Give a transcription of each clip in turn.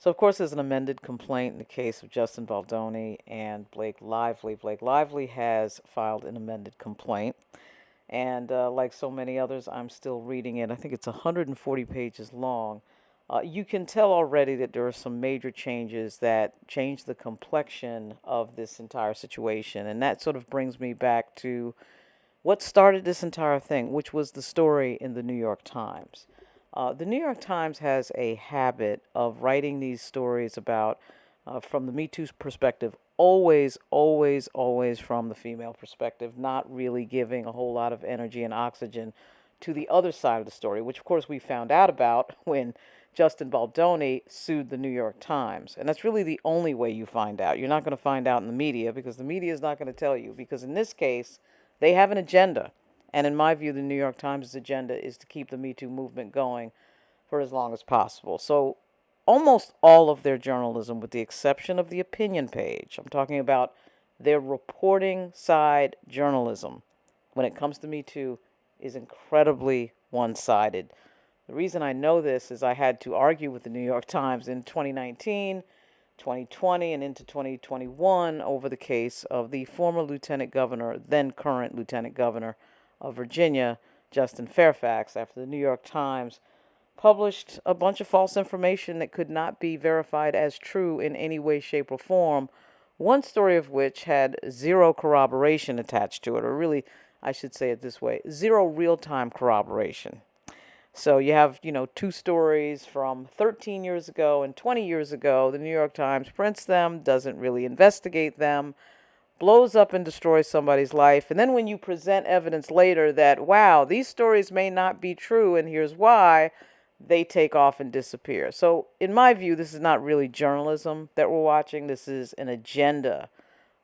So, of course, there's an amended complaint in the case of Justin Baldoni and Blake Lively. Blake Lively has filed an amended complaint. And like so many others, I'm still reading it. I think it's 140 pages long. You can tell already that there are some major changes that change the complexion of this entire situation. And that sort of brings me back to what started this entire thing, which was the story in the New York Times. The New York Times has a habit of writing these stories about, from the Me Too perspective, always, always, always from the female perspective, not really giving a whole lot of energy and oxygen to the other side of the story, which, of course, we found out about when Justin Baldoni sued the New York Times. And that's really the only way you find out. You're not going to find out in the media because the media is not going to tell you. Because in this case, they have an agenda. And in my view, the New York Times' agenda is to keep the Me Too movement going for as long as possible. So almost all of their journalism, with the exception of the opinion page, I'm talking about their reporting side journalism, when it comes to Me Too, is incredibly one-sided. The reason I know this is I had to argue with the New York Times in 2019, 2020, and into 2021 over the case of the former lieutenant governor, then current lieutenant governor of Virginia, Justin Fairfax, after the New York Times published a bunch of false information that could not be verified as true in any way, shape, or form, one story of which had zero corroboration attached to it, or really, I should say it this way, zero real-time corroboration. So you have, two stories from 13 years ago and 20 years ago. The New York Times prints them, doesn't really investigate them, blows up and destroys somebody's life. And then when you present evidence later that, wow, these stories may not be true and here's why, they take off and disappear. So in my view, this is not really journalism that we're watching. This is an agenda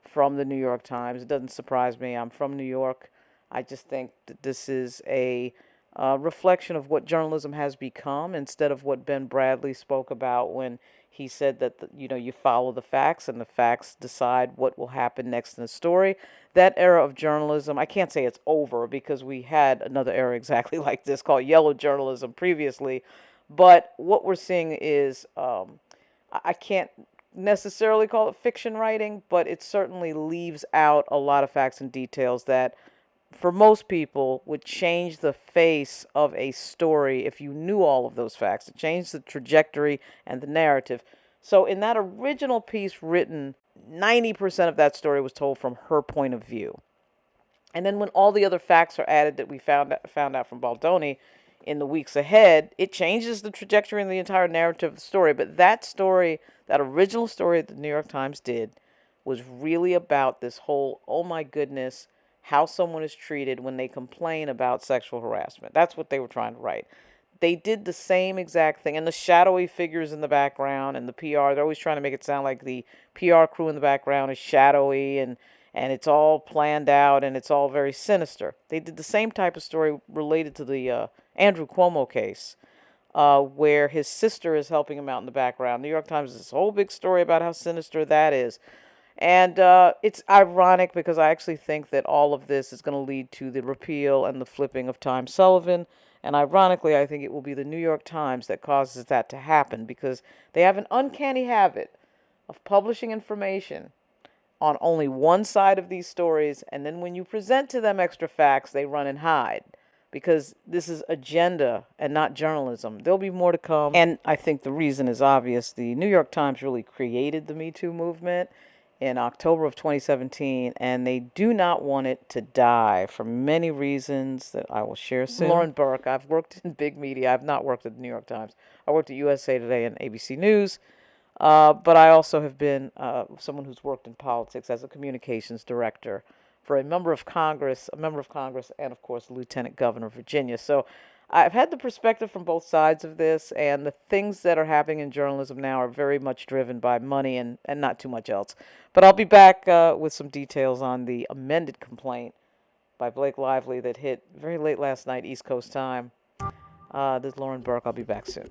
from the New York Times. It doesn't surprise me. I'm from New York. I just think that this is a reflection of what journalism has become instead of what Ben Bradley spoke about when he said that, you follow the facts and the facts decide what will happen next in the story. That era of journalism, I can't say it's over because we had another era exactly like this called yellow journalism previously. But what we're seeing is, I can't necessarily call it fiction writing, but it certainly leaves out a lot of facts and details that for most people would change the face of a story if you knew all of those facts. It changed the trajectory and the narrative. So in that original piece written, 90% of that story was told from her point of view. And then when all the other facts are added that we found out from Baldoni in the weeks ahead, it changes the trajectory and the entire narrative of the story. But that story, that original story that the New York Times did, was really about this whole, oh my goodness, how someone is treated when they complain about sexual harassment. That's what they were trying to write. They did the same exact thing. And the shadowy figures in the background and the PR, they're always trying to make it sound like the PR crew in the background is shadowy and it's all planned out and it's all very sinister. They did the same type of story related to the Andrew Cuomo case, where his sister is helping him out in the background. New York Times has this whole big story about how sinister that is. And it's ironic because I actually think that all of this is going to lead to the repeal and the flipping of Time Sullivan. And ironically, I think it will be the New York Times that causes that to happen because they have an uncanny habit of publishing information on only one side of these stories. And then when you present to them extra facts, they run and hide because this is agenda and not journalism. There'll be more to come. And I think the reason is obvious. The New York Times really created the Me Too movement in October of 2017, and they do not want it to die for many reasons that I will share soon. Lauren Burke, I've worked in big media. I've not worked at the New York Times. I worked at USA Today and ABC News, but I also have been someone who's worked in politics as a communications director for a member of Congress, and of course, the Lieutenant Governor of Virginia. So I've had the perspective from both sides of this, and the things that are happening in journalism now are very much driven by money and not too much else. But I'll be back with some details on the amended complaint by Blake Lively that hit very late last night, East Coast time. This is Lauren Burke. I'll be back soon.